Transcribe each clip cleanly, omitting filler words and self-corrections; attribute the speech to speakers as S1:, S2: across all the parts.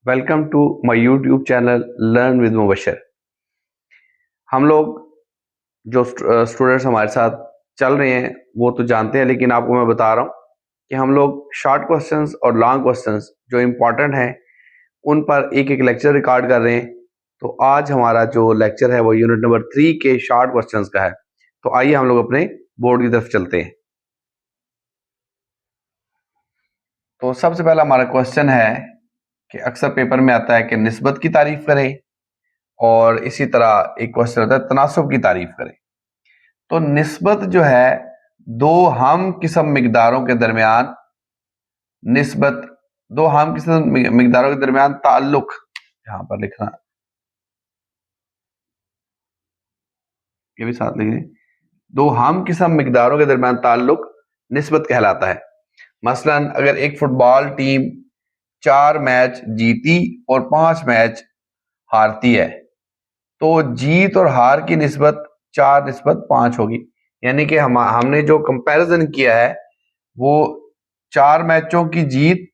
S1: Welcome to my YouTube channel learn with Mubashar. हम लोग जो स्टूडेंट्स हमारे साथ चल रहे हैं वो तो जानते हैं, लेकिन आपको मैं बता रहा हूँ कि हम लोग शॉर्ट क्वेश्चंस और लॉन्ग क्वेश्चंस जो इम्पोर्टेंट हैं उन पर एक एक लेक्चर रिकॉर्ड कर रहे हैं। तो आज हमारा जो लेक्चर है वो यूनिट नंबर 3 के शॉर्ट क्वेश्चंस का है। तो आइए हम लोग अपने बोर्ड की तरफ चलते हैं। तो सबसे पहला हमारा क्वेश्चन है कि अक्सर पेपर में आता है कि निस्बत की तारीफ करें, और इसी तरह एक क्वेश्चन होता है तनासुब की तारीफ करें। तो निस्बत जो है दो हम किस्म मिकदारों के दरमियान निस्बत दो हम किस्म मिकदारों के दरमियान ताल्लुक, यहां पर लिखना ये भी साथ लिखें, दो हम किस्म मिकदारों के दरमियान ताल्लुक निस्बत कहलाता है। मसलन अगर एक फुटबॉल टीम 4 मैच जीती और 5 मैच हारती है तो जीत और हार की निस्बत 4:5 होगी। यानी कि हमने जो कंपैरिजन किया है वो 4 मैचों की जीत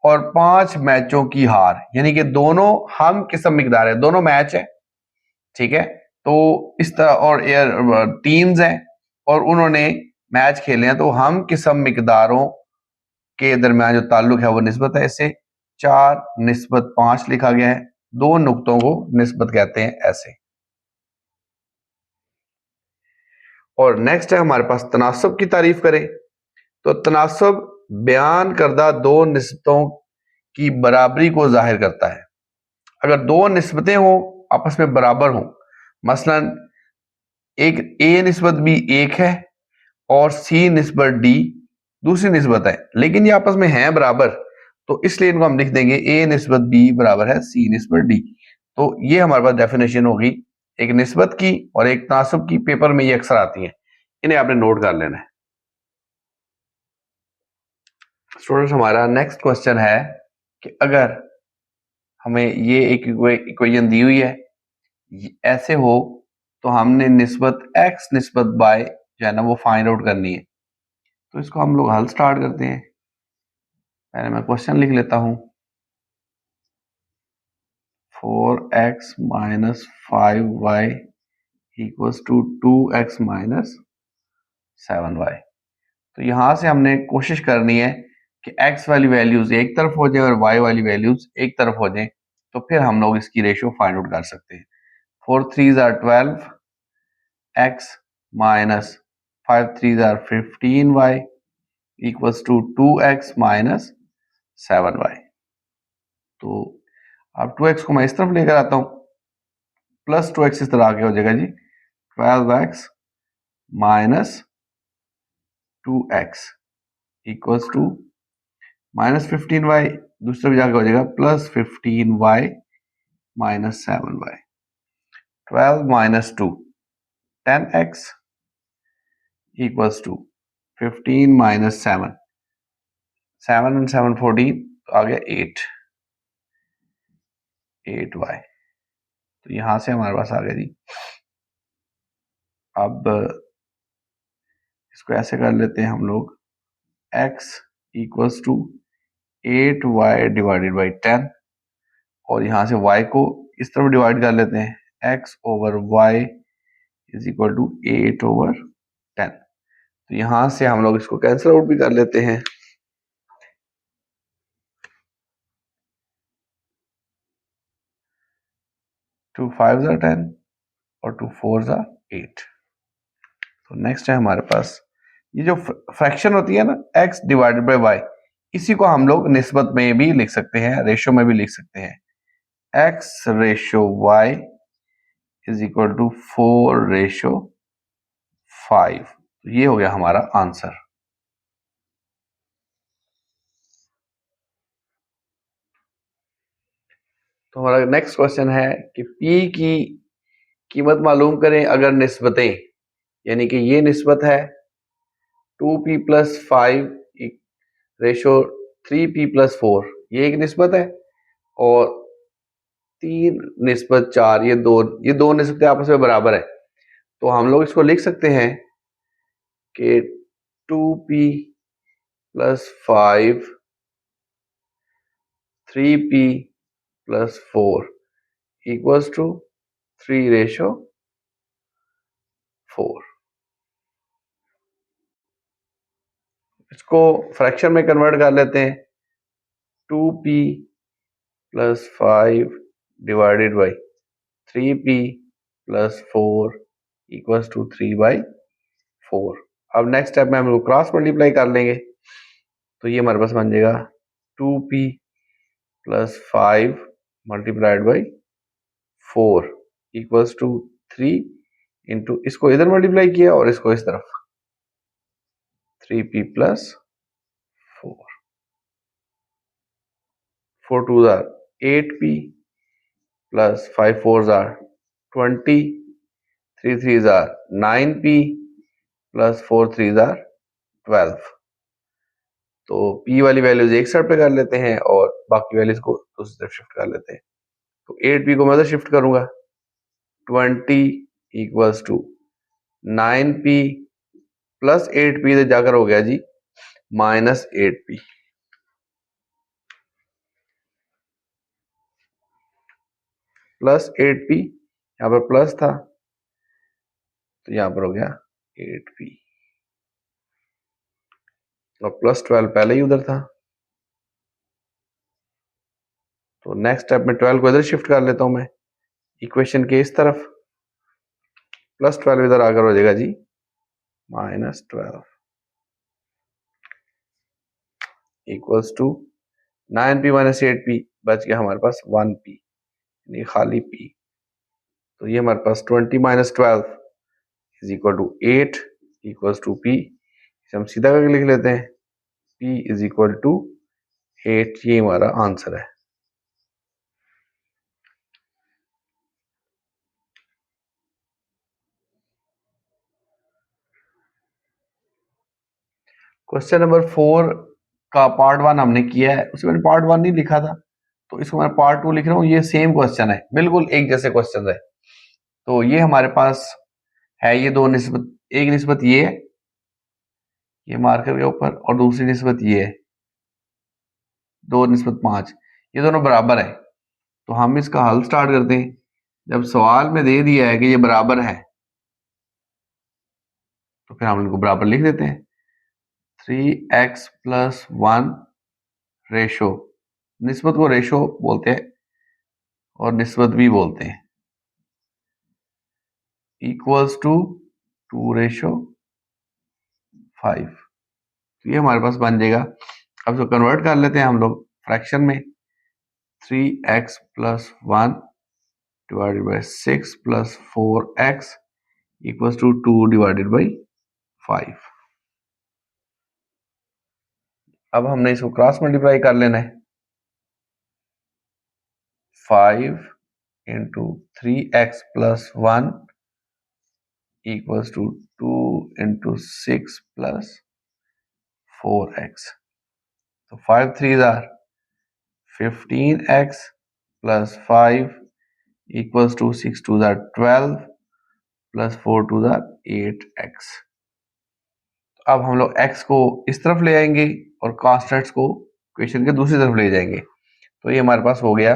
S1: और 5 मैचों की हार, यानी कि दोनों हम किस्म मिकदार है, दोनों मैच है, ठीक है। तो इस तरह और टीम्स हैं और उन्होंने मैच खेले हैं, तो हम किस्म मिकदारों के दरमियान जो ताल्लुक है वो निस्बत है। इससे 4:5 लिखा गया है। दो नुक्तों को निस्बत कहते हैं ऐसे। और नेक्स्ट है हमारे पास तनासब की तारीफ करें। तो तनासब बयान करदा दो निस्बतों की बराबरी को जाहिर करता है। अगर दो निस्बतें हो आपस में बराबर हो, मसलन एक ए निस्बत बी एक है और सी निस्बत डी दूसरी निस्बत है, लेकिन ये आपस में हैं बराबर, तो इसलिए इनको हम लिख देंगे ए निस्बत बी बराबर है सी निस्बत डी। तो ये हमारे पास डेफिनेशन होगी एक निस्बत की और एक तनासब की। पेपर में ये अक्सर आती है, इन्हें आपने नोट कर लेना है। स्टूडेंट्स, हमारा नेक्स्ट क्वेश्चन है कि अगर हमें ये एक इक्वेशन दी हुई है ऐसे हो तो हमने निस्बत x निस्बत y जो है ना वो फाइंड आउट करनी है। तो इसको हम लोग हल स्टार्ट करते हैं। पहले मैं क्वेश्चन लिख लेता हूं। 4x minus 5y equals to 2x minus 7y। तो यहां से हमने कोशिश करनी है कि x वाली वैल्यूज एक तरफ हो जाए और y वाली वैल्यूज एक तरफ हो जाए, तो फिर हम लोग इसकी रेशियो फाइंड आउट कर सकते हैं। 4 3s are 12, x minus 5 3s are 15y equals to 2x minus 7y। तो अब 2x को मैं इस तरफ लेकर आता हूं, प्लस 2x इस तरह आगे हो जाएगा जी। 12x minus 2x equals to minus 15y, दूसरे भी जाके हो जाएगा plus 15y minus 7y। 12 minus 2 10x equals to 15 minus 7, 7 and 7 14, तो आ गया 8y। तो यहां से हमारे पास आ गया जी। अब इसको ऐसे कर लेते हैं हम लोग, x equals to 8y divided by 10, और यहां से y को इस तरफ डिवाइड कर लेते हैं, x over y is equal to 8 over 10। तो यहां से हम लोग इसको कैंसिल आउट भी कर लेते हैं। टू 5 are 10 और 2 4 are 8। तो नेक्स्ट है हमारे पास ये जो फ्रैक्शन होती है ना x डिवाइडेड बाई y, इसी को हम लोग निस्बत में भी लिख सकते हैं, रेशो में भी लिख सकते हैं। x ratio y is equal to 4 ratio 5। तो ये हो गया हमारा आंसर। तो हमारा नेक्स्ट क्वेश्चन है कि p की कीमत मालूम करें अगर निस्बतें, यानी कि ये निस्बत है 2p plus 5 ratio 3p plus 4, ये एक निस्बत है, और 3:4 ये दो निस्बतें आपस में बराबर है। तो हम लोग इसको लिख सकते हैं कि 2p plus 5 3p plus 4 equals to 3:4। इसको फ्रैक्शन में कन्वर्ट कर लेते हैं। 2p plus 5 divided by 3p plus 4 equals to 3/4। अब नेक्स्ट स्टेप में हम लोग क्रॉस मल्टीप्लाई कर लेंगे, तो ये हमारे पास बन जाएगा 2p plus 5 multiplied by 4 equals to 3 into, इसको इधर मल्टीप्लाई किया और इसको इस तरफ, 3p plus 4, 4 2 are 8p plus 5 4 are 20, 3 3 are 9p plus 4 3 are 12। तो p वाली वैल्यूज एक साइड पे कर लेते हैं और बाकी वैल्यूज को दूसरी तरफ शिफ्ट कर लेते हैं। तो 8p को मैं उधर शिफ्ट करूंगा, 20 equals to 9p plus 8p इधर जाकर हो गया जी माइनस 8p। प्लस 8p, यहाँ पर प्लस था तो यहाँ पर हो गया 8p, और प्लस 12 पहले ही उधर था। तो नेक्स्ट स्टेप में 12 को इधर शिफ्ट कर लेता हूं मैं इक्वेशन के इस तरफ, प्लस 12 इधर आकर हो जाएगा जी minus 12 equals to 9p minus 8p, बच गया हमारे पास 1p, यानी खाली p। तो ये हमारे पास 20 minus 12 is equal to 8 equals to p। इसे हम सीधा करके लिख लेते हैं, p इज इक्वल टू 8। ये हमारा आंसर है। क्वेश्चन नंबर 4 का पार्ट 1 हमने किया है, उसमें मैंने पार्ट 1 नहीं लिखा था, तो इसको मैं पार्ट 2 लिख रहा हूँ। ये सेम क्वेश्चन है, बिल्कुल एक जैसे क्वेश्चन है। तो ये हमारे पास है, ये दो निस्बत, एक निस्बत ये है, ये मार्कर के ऊपर, और दूसरी निस्बत ये है 2:5। ये दोनों बराबर है। तो हम इसका हल स्टार्ट करते हैं। जब सवाल में दे दिया है कि ये बराबर है, तो फिर हम इनको बराबर लिख देते हैं। 3x प्लस 1 रेशो, निस्बत को रेशो बोलते हैं और निस्बत भी बोलते हैं, इक्वल्स टू 2:5। तो ये हमारे पास बन जाएगा। अब इसको कन्वर्ट कर लेते हैं हम लोग फ्रैक्शन में। 3x plus 1 divided by 6 plus 4x equals to 2 divided by 5। अब हमने इसको क्रॉस मल्टीप्लाई कर लेना है। 5 into 3x plus 1 equals to 2 into 6 plus 4x। तो 5 3 are 15x plus 5 equals to 6 2 are 12 plus 4 2 are 8x। अब हम लोग x को इस तरफ ले आएंगे और कांस्टेंट्स को इक्वेशन के दूसरी तरफ ले जाएंगे। तो ये हमारे पास हो गया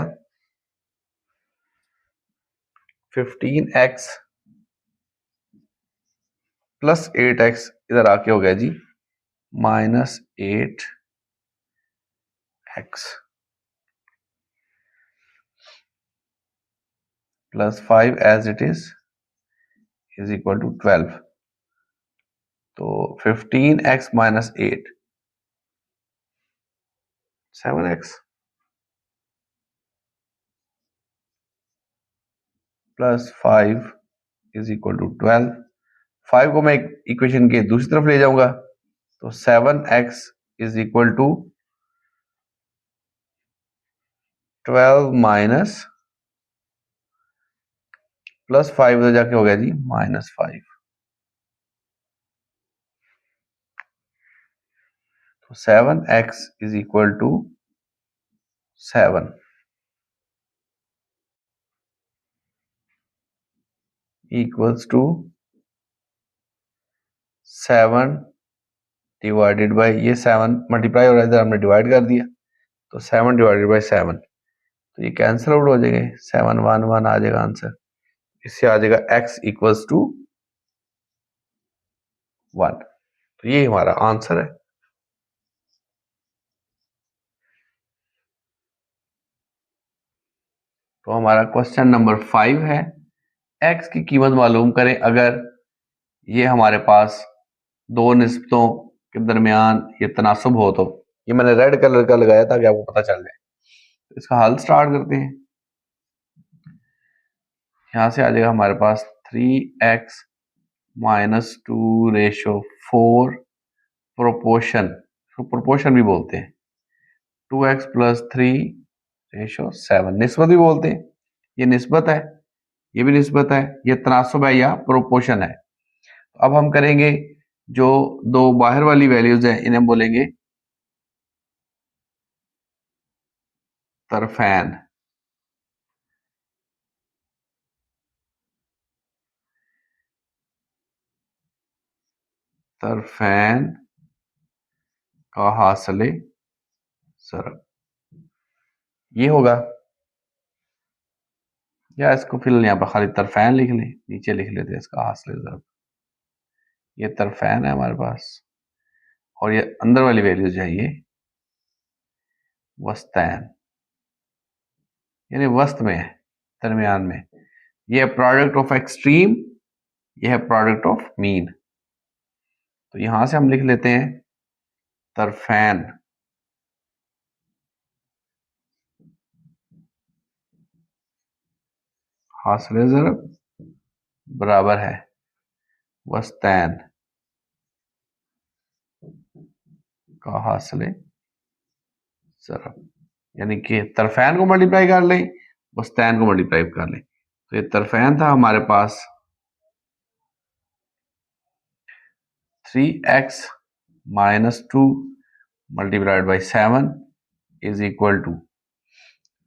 S1: 15x प्लस 8x, इधर आके हो गया जी minus 8x plus 5 as it is equal to 12। तो 15x minus 8 7x plus 5 is equal to 12। 5 को मैं इक्वेशन के दूसरी तरफ ले जाऊंगा, तो 7x is equal to 12 minus plus 5 उधर जाके हो गया जी माइनस 5। तो 7x is equal to 7 equals to 7 divided by, ये 7 मल्टीप्लाई हो रहा है, इधर हमने डिवाइड कर दिया, तो 7 डिवाइडेड बाई 7। तो ये कैंसिल आउट हो जाएंगे, 7 1 1 आ जाएगा आंसर। इससे आ जाएगा x इक्वल्स टू 1। तो ये हमारा आंसर है। तो हमारा क्वेश्चन नंबर 5 है, x की कीमत मालूम करें अगर ये हमारे पास दो निस्बतों के दरमियान ये तनासुब हो। तो ये मैंने रेड कलर का लगाया ताकि आपको पता चल जाए। तो इसका हल स्टार्ट करते हैं। यहां से आ जाएगा हमारे पास 3x minus 2 ratio 4 proportion, proportion भी बोलते हैं, 2x प्लस 3 रेशो 7 निस्बत भी बोलते हैं। ये निस्बत है, ये भी निस्बत है, ये तनासुब है या प्रोपोर्शन है। अब हम करेंगे जो दो बाहर वाली वैल्यूज हैं इन्हें बोलेंगे तरफैन। तरफैन का हासिले ज़रब ये होगा, या इसको फिलहाल यहाँ पर खाली तरफैन लिख लें, नीचे लिख लेते हैं इसका हासिले ज़रब। ये तरफैन है हमारे पास और ये अंदर वाली वैल्यूज है ये वस्तैन, यानी वस्त में है, दरमियान में। ये है प्रोडक्ट ऑफ एक्सट्रीम, ये है प्रोडक्ट ऑफ मीन। तो यहां से हम लिख लेते हैं तरफैन हासिले ज़रब बराबर है वस्तैन का हासिले ज़रब, यानी कि तरफैन को मल्टीप्लाई कर लें, वस्तैन को मल्टीप्लाई कर लें। तो ये तरफैन था हमारे पास 3x minus 2 multiplied by 7 is equal to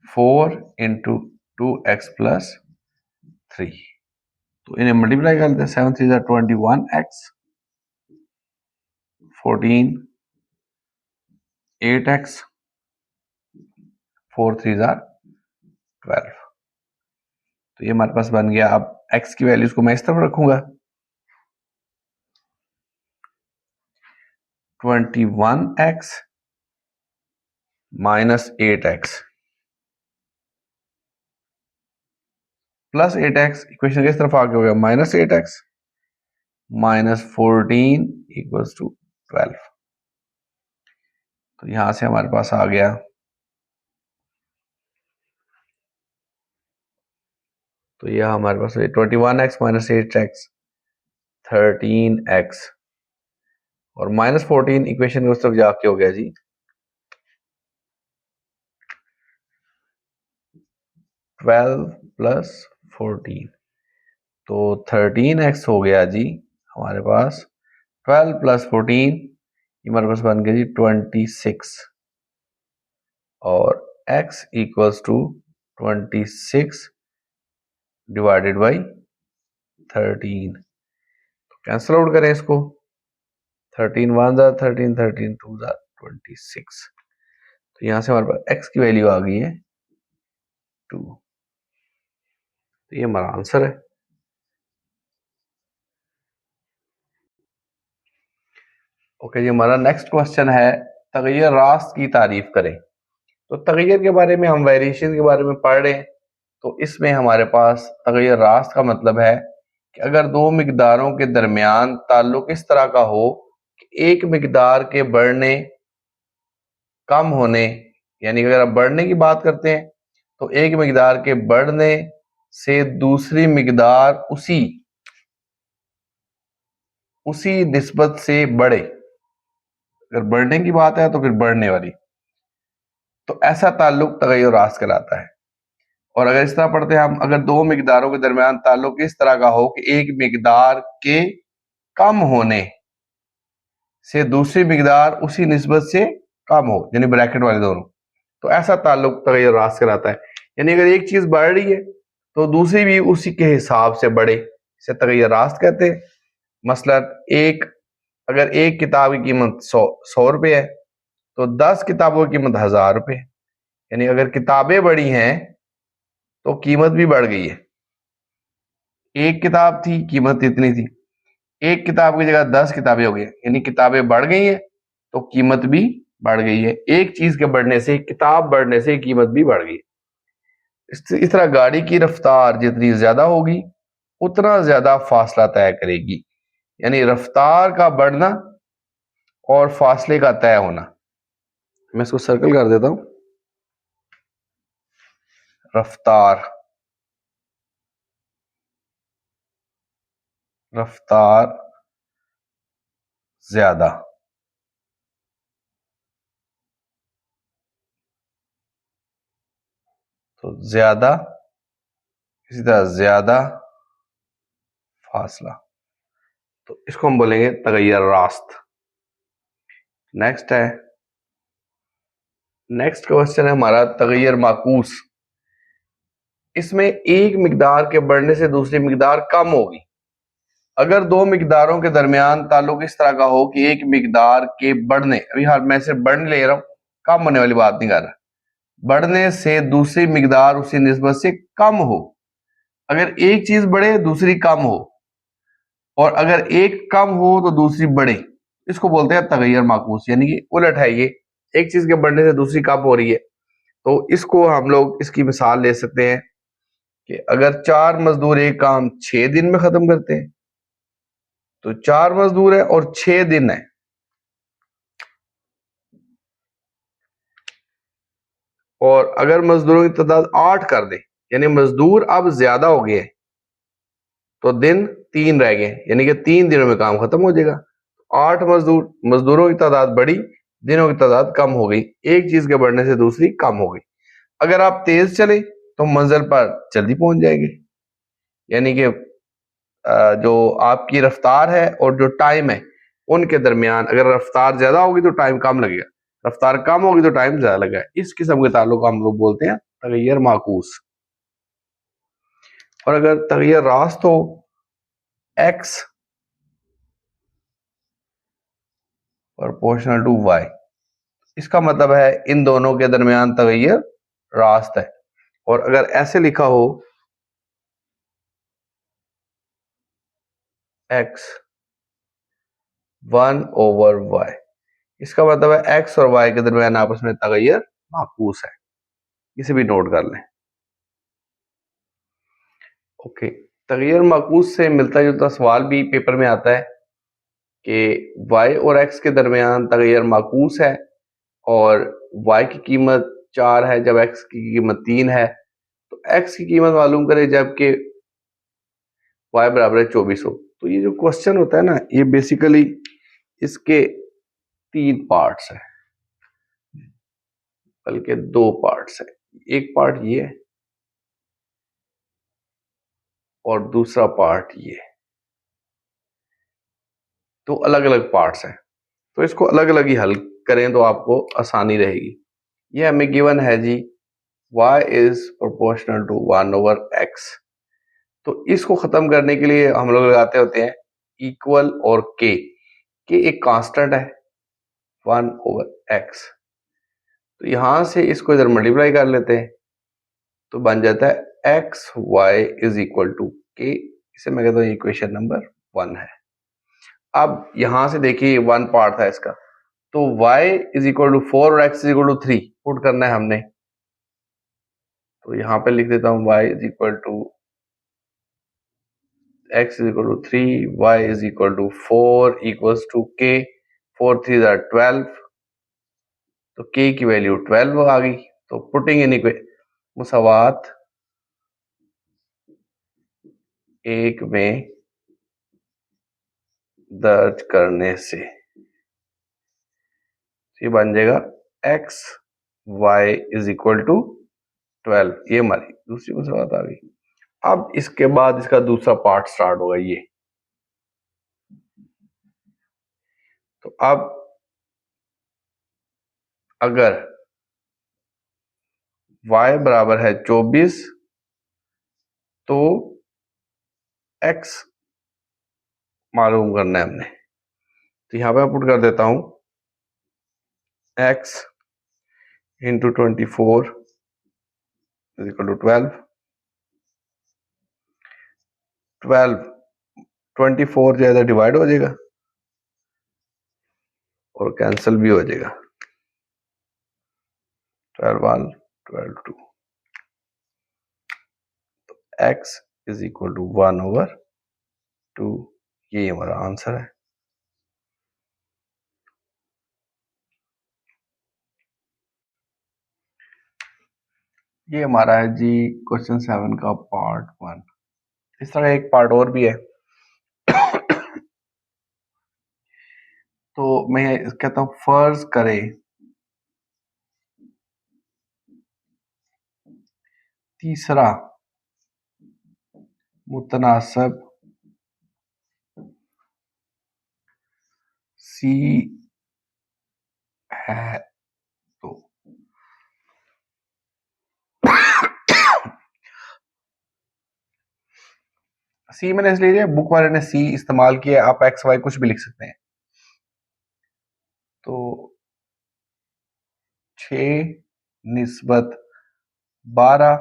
S1: 4 into 2x plus 3। तो इन्हें मल्टीप्लाई कर लेते हैं, 7 3 21x, 14 8x, 4 3 12। तो ये हमारे पास बन गया। अब x की वैल्यूज को मैं इस तरफ रखूंगा, 21x minus 8x plus 8x, equation किस तरफ आगे हो गया minus 8x minus 14 equals to 12। तो यहां से हमारे पास आ गया, तो यह हमारे पास 21x माइनस 8x 13x और माइनस 14 इक्वेशन उस तरफ जाके हो गया जी 12 प्लस 14। तो 13x हो गया जी हमारे पास, 12 प्लस 14 हमारे पास बन गया जी 26 और x equals to 26 divided by 13। Cancel out करें इसको, 13 1 ज़ा 13, 13 2 ज़ा 26। तो यहां से हमारे पास x की वैल्यू आ गई है 2। तो ये हमारा आंसर है। ओके जी, हमारा नेक्स्ट क्वेश्चन है तगय्युर रास्त की तारीफ करें। तो तगय्युर के बारे में हम वेरिएशन के बारे में पढ़ रहे हैं। तो इसमें हमारे पास तगय्युर रास्त का मतलब है कि अगर दो मिकदारों के दरमियान ताल्लुक इस तरह का हो कि एक मिकदार के बढ़ने कम होने, यानी अगर आप बढ़ने की बात करते हैं तो एक मिकदार के बढ़ने से दूसरी मिकदार उसी निस्बत से बढ़े। अगर बढ़ने की बात है तो फिर बढ़ने वाली, तो ऐसा ताल्लुक तगय्युर रास्त कहलाता है। और अगर इस तरह पढ़ते हैं हम, अगर दो मिकदारों के दरमियान ताल्लुक इस तरह का हो कि एक मिकदार के कम होने से दूसरी मिकदार उसी निस्बत से कम हो, यानी ब्रैकेट वाले दोनों, तो ऐसा ताल्लुक तगय्युर रास्त कहलाता है। यानी अगर एक चीज बढ़ रही है तो दूसरी भी उसी के हिसाब से बढ़े, इसे तगय्युर रास्त कहते हैं। मसलन अगर एक किताब की कीमत 100 रुपये है तो 10 किताबों की कीमत 1000 रुपये है, यानी अगर किताबें बढ़ी हैं तो कीमत भी बढ़ गई है। एक किताब थी, कीमत इतनी थी, एक किताब की जगह 10 किताबें हो गई, यानी किताबें बढ़ गई हैं तो कीमत भी बढ़ गई है। एक चीज के बढ़ने से, किताब बढ़ने से कीमत भी बढ़ गई। इस तरह गाड़ी की रफ्तार जितनी ज्यादा होगी उतना ज्यादा फासला तय करेगी। यानी रफ्तार का बढ़ना और फासले का तय होना। मैं इसको सर्कल कर देता हूं। रफ्तार, रफ्तार ज्यादा, तो ज्यादा, इसी तरह ज्यादा फासला, तो इसको हम बोलेंगे तगैयर रास्त। नेक्स्ट है, नेक्स्ट क्वेश्चन है हमारा तगैयर माकूस। इसमें एक मिकदार के बढ़ने से दूसरी मिकदार कम होगी। अगर दो मिकदारों के दरमियान ताल्लुक इस तरह का हो कि एक मिकदार के बढ़ने, अभी हाल मैं सिर्फ बढ़ने ले रहा हूं, कम होने वाली बात नहीं कर रहा, बढ़ने से दूसरी मिकदार उसी निस्बत से कम हो। अगर एक चीज बढ़े दूसरी कम हो, और अगर एक कम हो तो दूसरी बढ़े, इसको बोलते हैं तगैयर माकूस। यानी कि उलट है ये, एक चीज के बढ़ने से दूसरी कम हो रही है। तो इसको हम लोग इसकी मिसाल ले सकते हैं कि अगर 4 मजदूर एक काम 6 दिन में खत्म करते हैं, तो 4 मजदूर है और 6 दिन है, और अगर मजदूरों की तादाद 8 कर दे, यानी मजदूर अब ज्यादा हो गए, तो दिन 3 रह गए, यानी कि 3 दिनों में काम खत्म हो जाएगा। 8 मजदूर, मजदूरों की तादाद बढ़ी, दिनों की तादाद कम हो गई। एक चीज के बढ़ने से दूसरी कम हो गई। अगर आप तेज चले तो मंजिल पर जल्दी पहुंच जाएंगे। यानी कि जो आपकी रफ्तार है और जो टाइम है उनके दरमियान, अगर रफ्तार ज्यादा होगी तो टाइम कम लगेगा, रफ्तार कम होगी तो टाइम ज्यादा लगेगा। इस किस्म के ताल्लुक हम लोग बोलते हैं तगैयर माकूस। और अगर तगैयर रास्त हो, एक्स प्रोपोर्शनल टू वाई, इसका मतलब है इन दोनों के दरमियान तगैयर रास्त है। और अगर ऐसे लिखा हो एक्स 1/y, इसका मतलब है एक्स और वाई के दरमियान आपस में तगैयर माकूस है। इसे भी नोट कर लें। ओके, तगैयर माकूस से मिलता जुलता सवाल भी पेपर में आता है कि y और x के दरमियान तगैयर माकूस है और y की कीमत 4 है जब x की कीमत 3 है, तो x की कीमत मालूम करें जबकि y बराबर है 24 हो। तो ये जो क्वेश्चन होता है ना, ये बेसिकली इसके 3 पार्ट्स हैं, बल्कि 2 पार्ट्स हैं। एक पार्ट ये है और दूसरा पार्ट ये, तो अलग अलग पार्ट्स हैं। तो इसको अलग अलग ही हल करें तो आपको आसानी रहेगी। ये हमें गिवन है जी, y is proportional to 1/x। तो इसको खत्म करने के लिए हम लोग लगाते होते हैं इक्वल और के एक कांस्टेंट है 1/x, तो यहां से इसको इधर मल्टीप्लाई कर लेते हैं तो बन जाता है x y is equal to k. इसे मैं कहता हूं इक्वेशन नंबर 1 है। अब यहां से देखिए 1 पार्ट था इसका, तो y इज इक्वल टू 4 और x is equal to 3 put करना है हमने। तो यहां पे लिख देता हूं y is equal to x is equal to 3, y is equal to 4 equals to k, 4 3 are 12, तो k की वैल्यू 12 आ गई। तो पुटिंग इन मुसावात एक में दर्ज करने से ये बन जाएगा x y is equal to 12। ये हमारी दूसरी मुसावात आ गई। अब इसके बाद इसका दूसरा पार्ट स्टार्ट होगा ये। तो अब अगर y बराबर है 24, तो x मालूम करना है हमने। तो यहां पे पुट कर देता हूं x into 24 is equal to 12। 12 24 जो है डिवाइड हो जाएगा और कैंसिल भी हो जाएगा। 12 1 12 2, x इज इक्वल टू 1/2। ये हमारा आंसर है। ये हमारा है जी क्वेश्चन 7 का पार्ट 1। इस तरह एक पार्ट और भी है। तो मैं कहता हूं फर्ज करें तीसरा मुतनासिब सी है तो सी मैंने इसलिए लिया, बुक वाले ने सी इस्तेमाल किया, आप एक्स वाई कुछ भी लिख सकते हैं। तो 6/12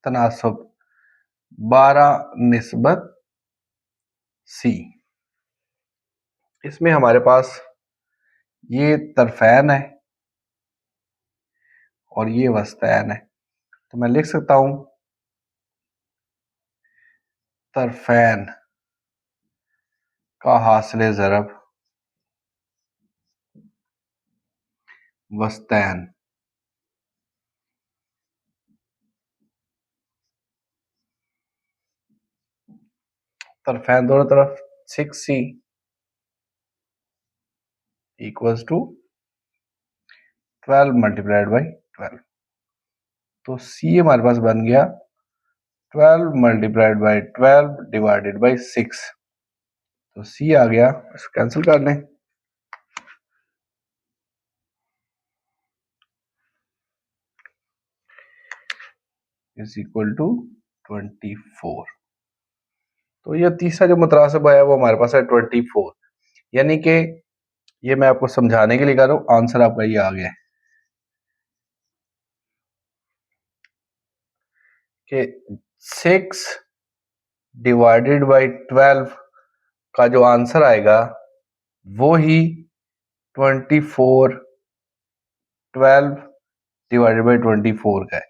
S1: तनासब 12/सी। इसमें हमारे पास ये तरफैन है और ये वस्तैन है। तो मैं लिख सकता हूं तरफैन का हासिल ज़रब वस्तैन। तरफैन दोनों तरफ 6c equals to 12 multiplied by 12। तो c हमारे पास बन गया 12 मल्टीप्लाइड बाई 12 डिवाइडेड बाई 6। तो c आ गया, इसको कैंसिल कर लें। Is equal to 24। तो ये तीसरा जो मुतरासिब आया वो हमारे पास है 24। यानी कि ये मैं आपको समझाने के लिए कर रहा हूं, आंसर आपका ये आ गया कि 6 डिवाइडेड बाई 12 का जो आंसर आएगा वो ही 24 12 डिवाइडेड बाई 24 का है।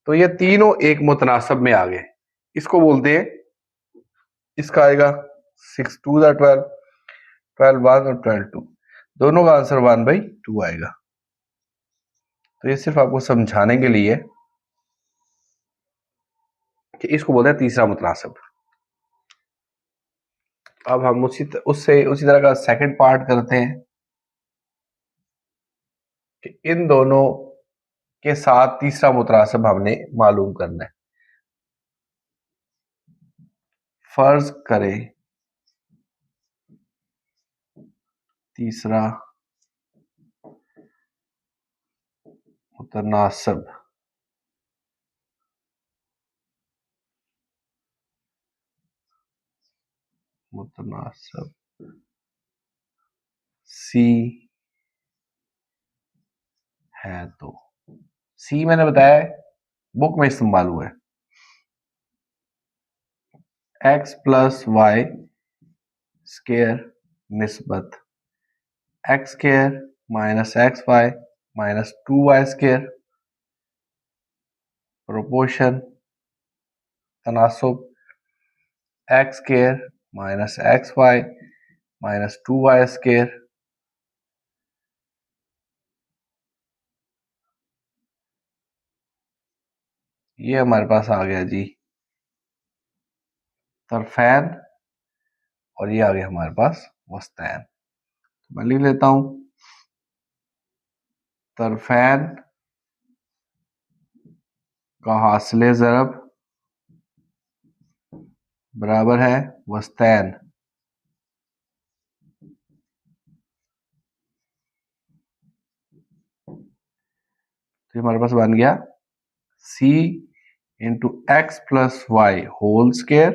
S1: तो ये तीनों एक मुतनासिब में आ गए। इसको बोलते हैं, इसका आएगा 6 2 12 12 1 और 12 2, दोनों का आंसर 1/2 आएगा। तो ये सिर्फ आपको समझाने के लिए कि इसको बोलते हैं तीसरा मुतनासिब। अब हम उसी तरह का सेकंड पार्ट करते हैं कि इन दोनों के साथ तीसरा मुतनासिब हमने मालूम करना है। फर्ज करें तीसरा मुतनासिब सी है तो सी मैंने बताया बुक में इस्तेमाल हुआ है, x प्लस वाई स्केयर निस्बत x square minus x y minus 2y square proportion तनासुब x square minus x y minus 2y square. ये हमारे पास आ गया जी तरफैन और ये आ गया हमारे पास वस्तैन। मैं लिख लेता हूं तरफैन का हासिल ज़रब बराबर है वस्तैन। तो हमारे पास बन गया c into x plus y whole square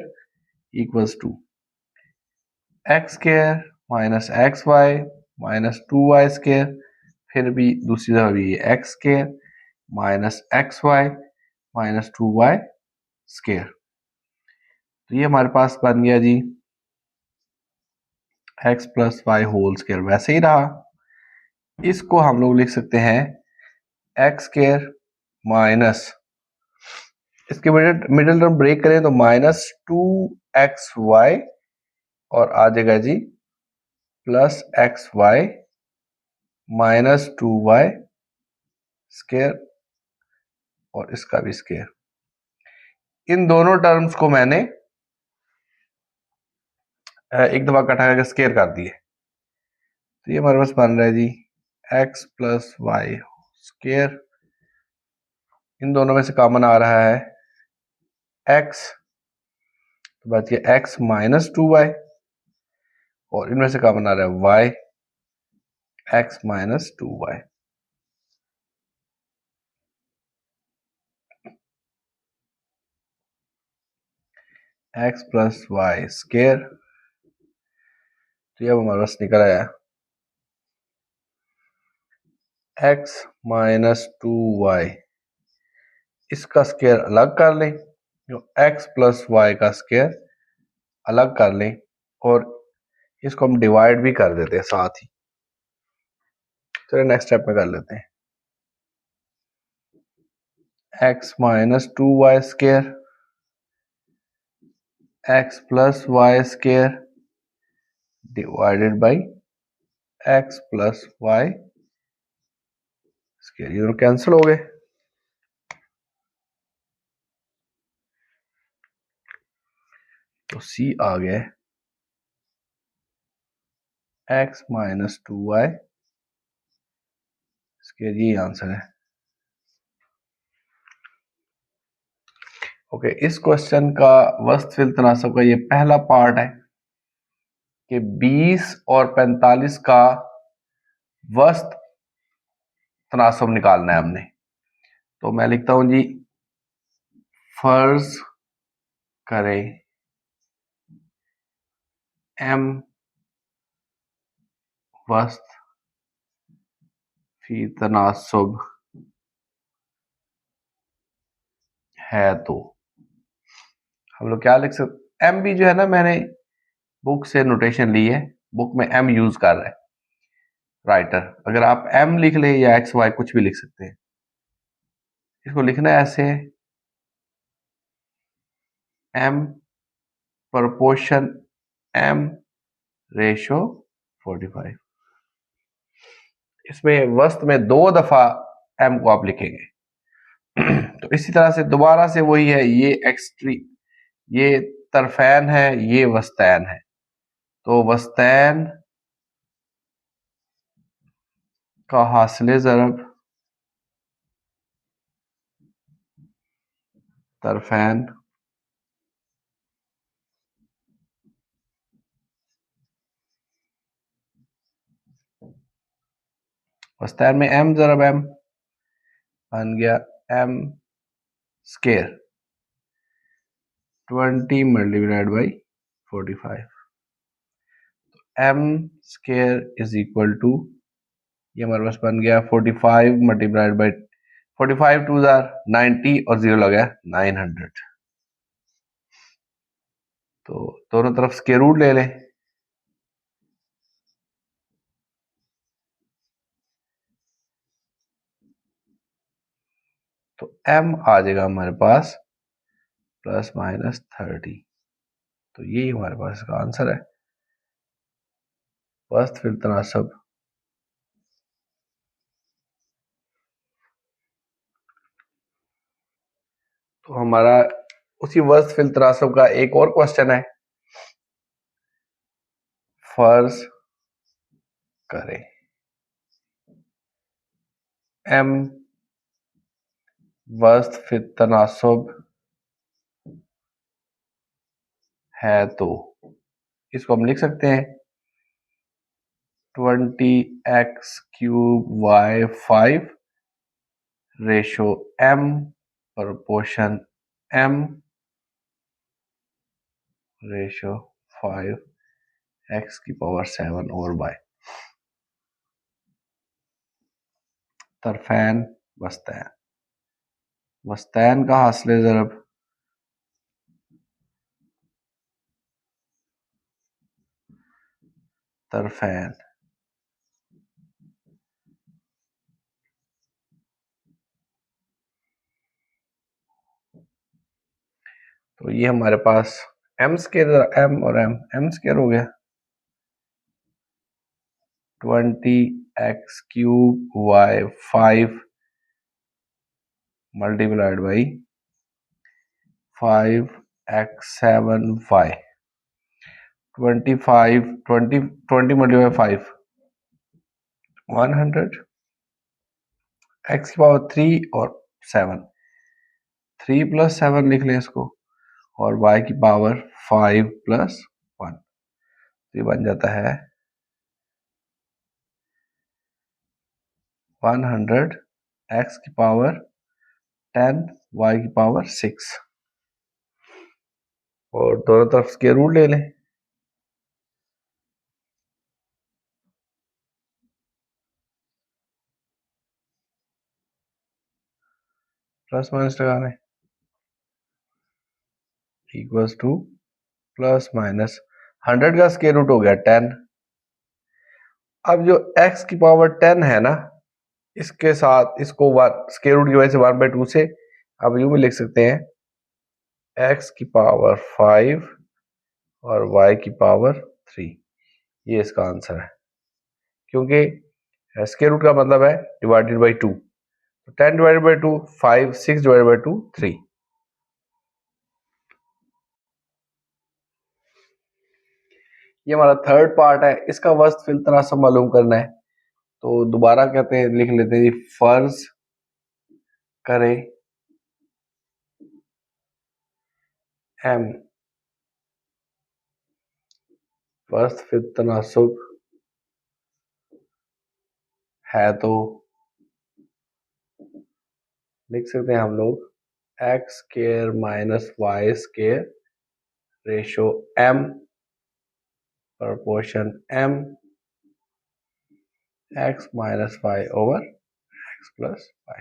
S1: equals to x square minus x y minus 2y square, फिर भी दूसरी तरफ भी x square minus x y minus 2y square. तो ये हमारे पास बन गया जी x plus y whole square, वैसे ही रहा। इसको हम लोग लिख सकते हैं एक्स स्केयर माइनस, इसके मिडिल टर्म ब्रेक करें तो माइनस 2xy और आ जाएगा जी plus x y minus 2y square और इसका भी स्केयर। इन दोनों टर्म्स को मैंने एक दफा इकट्ठा करके स्केयर कर दिए। तो ये हमारे पास बन रहा है जी x प्लस वाई स्केयर, इन दोनों में से कॉमन आ रहा है x, तो बच गया x माइनस 2y और इनमें से कॉमन आ रहा है y x minus 2y। x plus y square, तो ये हमारे पास निकल आया x माइनस 2y, इसका स्केयर अलग कर लें, जो x प्लस वाई का स्केयर अलग कर लें और इसको हम डिवाइड भी कर देते हैं साथ ही। चलिए नेक्स्ट स्टेप में कर लेते हैं। x minus 2y square x plus y square divided by x plus y square, ये दोनों कैंसिल हो गए। तो c आ गया x माइनस 2y स्केयर, ये आंसर है। ओके, इस क्वेश्चन का वस्त फिल तनासब का ये पहला पार्ट है कि 20 और 45 का वस्त तनासब निकालना है हमने। तो मैं लिखता हूं जी, फर्ज करें m वस्त फी तनासब है, तो हम लोग क्या लिख सकते, एम भी जो है ना, मैंने बुक से नोटेशन ली है, बुक में एम यूज कर रहा है राइटर। अगर आप एम लिख ले या एक्स वाई कुछ भी लिख सकते हैं। इसको लिखना है ऐसे, एम प्रोपोर्शन एम रेशो 45। इसमें वस्त में 2 दफा एम को आप लिखेंगे। तो इसी तरह से दोबारा से वही है, ये एक्सट्री, ये तरफैन है, ये वस्तैन है। तो वस्तैन का हासिल ज़रब तरफैन वस्तैन में एम ज़रब एम बन गया m square 20 multiplied by 45। M square is equal to, ये हमारे पास बन गया 45 मल्टीप्लाइड बाई 45 टू 90 और 0 लगा 900। तो दोनों तरफ स्क्वायर रूट ले लें। तो m आ जाएगा हमारे पास प्लस माइनस 30। तो यही हमारे पास इसका आंसर है, वस्त फिल तनासब। तो हमारा उसी वस्त फिल तनासब का एक और क्वेश्चन है, फर्ज करें m वस्त फिल तनासब है, तो इसको हम लिख सकते हैं 20x³ y5 ratio m proportion m ratio 5 x⁴ और बाय तरफैन वस्तैन। वस्तैन का हासिल ज़रब तरफैन। तो ये हमारे पास एम स्केयर, एम और एम स्केयर हो गया 20x³ y 5 multiplied by 5x7y 25 20 multiply 5 100 x की पावर 3 और 7 3 + 7 लिख लें इसको और y की पावर 5 + 1 ये बन जाता है 100 x की पावर 10 y की पावर 6 और दोनों तरफ स्क्वायर रूट ले लें। प्लस माइनस लगाना है इक्वल्स टू प्लस माइनस 100 का स्क्वायर रूट हो गया 10। अब जो x की पावर 10 है ना इसके साथ इसको स्क्वायर रूट की वजह से 1/2 से अब यूं भी लिख सकते हैं x की पावर 5 और y की पावर 3। ये इसका आंसर है क्योंकि स्क्वायर रूट का मतलब है divided by 2। 10 divided by 2 5, 6 divided by 2 3। ये हमारा थर्ड पार्ट है। इसका वस्त फिल तनासब मालूम करना है तो दोबारा कहते हैं लिख लेते हैं फर्ज करें m वस्त फिल तनासब है तो लिख सकते हैं हम लोग x² - y² ratio m proportion m x - y over x plus y।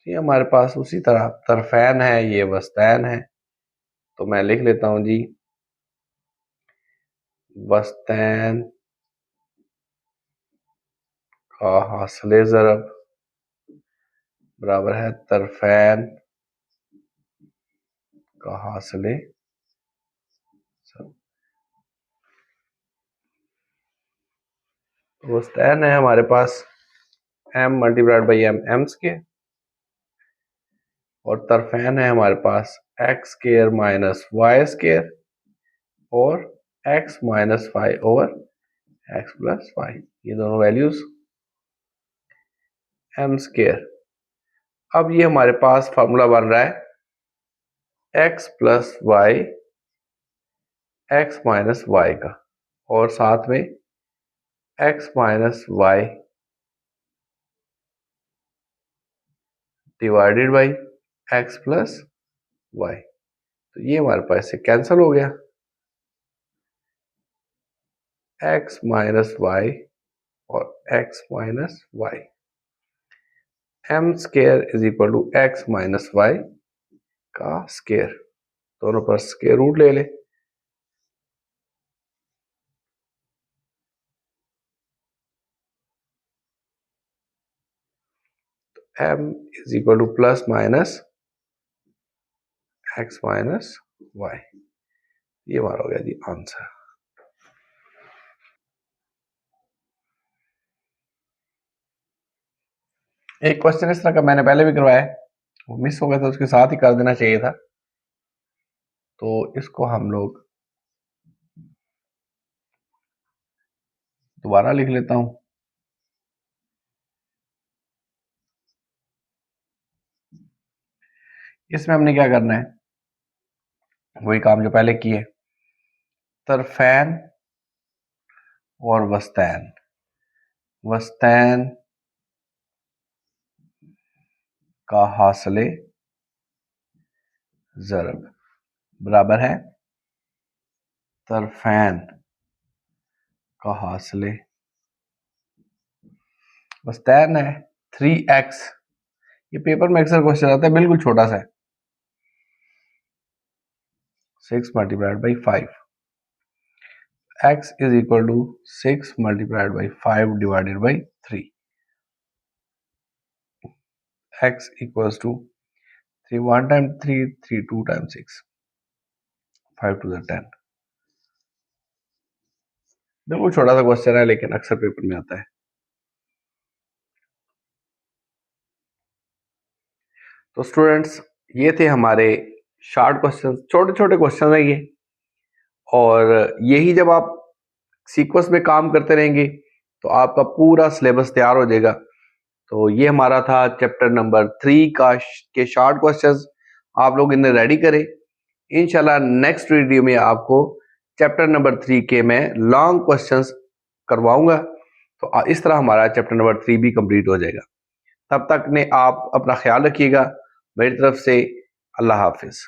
S1: ये हमारे पास उसी तरह तरफैन है, ये वस्तैन है तो मैं लिख लेता हूं जी वस्तैन का हासिल ज़रब बराबर है तरफैन का हासिल ज़रब। वस्तैन है हमारे पास m multiplied by m square और तरफैन है हमारे पास x² - y² और x - y over x plus y। ये दोनों वैल्यूज m²। अब ये हमारे पास फार्मूला बन रहा है x plus y x minus y का और साथ में x minus y divided by x plus y। तो ये हमारे पास से कैंसिल हो गया x minus y और x minus y। m² is equal to x minus y का स्क्वायर। दोनों पर स्क्वायर रूट ले लें m is equal to plus minus x minus y। ये हमारा हो गया जी आंसर। एक क्वेश्चन इस तरह का मैंने पहले भी करवाया है, वो मिस हो गया था, उसके साथ ही कर देना चाहिए था। तो इसको हम लोग दोबारा लिख लेता हूं। इसमें हमने क्या करना है, वही काम जो पहले किए, तरफैन और वस्तैन। वस्तैन का हासिल ज़रब बराबर है तरफैन का हासिल। वस्तैन है 3x, ये पेपर में अक्सर क्वेश्चन आता है, बिल्कुल छोटा सा है। 6 multiplied by 5, x is equal to 6 multiplied by 5 divided by 3, x equals to 3 1 time 3 3 2 time 6 5 to the 10। बिल्कुल छोटा सा क्वेश्चन है लेकिन अक्सर पेपर में आता है। तो स्टूडेंट्स ये थे हमारे शॉर्ट क्वेश्चन, छोटे छोटे क्वेश्चन है ये, और यही जब आप सीक्वेंस में काम करते रहेंगे तो आपका पूरा सिलेबस तैयार हो जाएगा। तो ये हमारा था चैप्टर नंबर 3 के शॉर्ट क्वेश्चंस, आप लोग इन्हें रेडी करें। इंशाल्लाह नेक्स्ट वीडियो में आपको चैप्टर नंबर 3 के मैं लॉन्ग क्वेश्चंस करवाऊंगा। तो इस तरह हमारा चैप्टर नंबर 3 भी कंप्लीट हो जाएगा। तब तक ने आप अपना ख्याल रखिएगा। मेरी तरफ से अल्लाह हाफिज।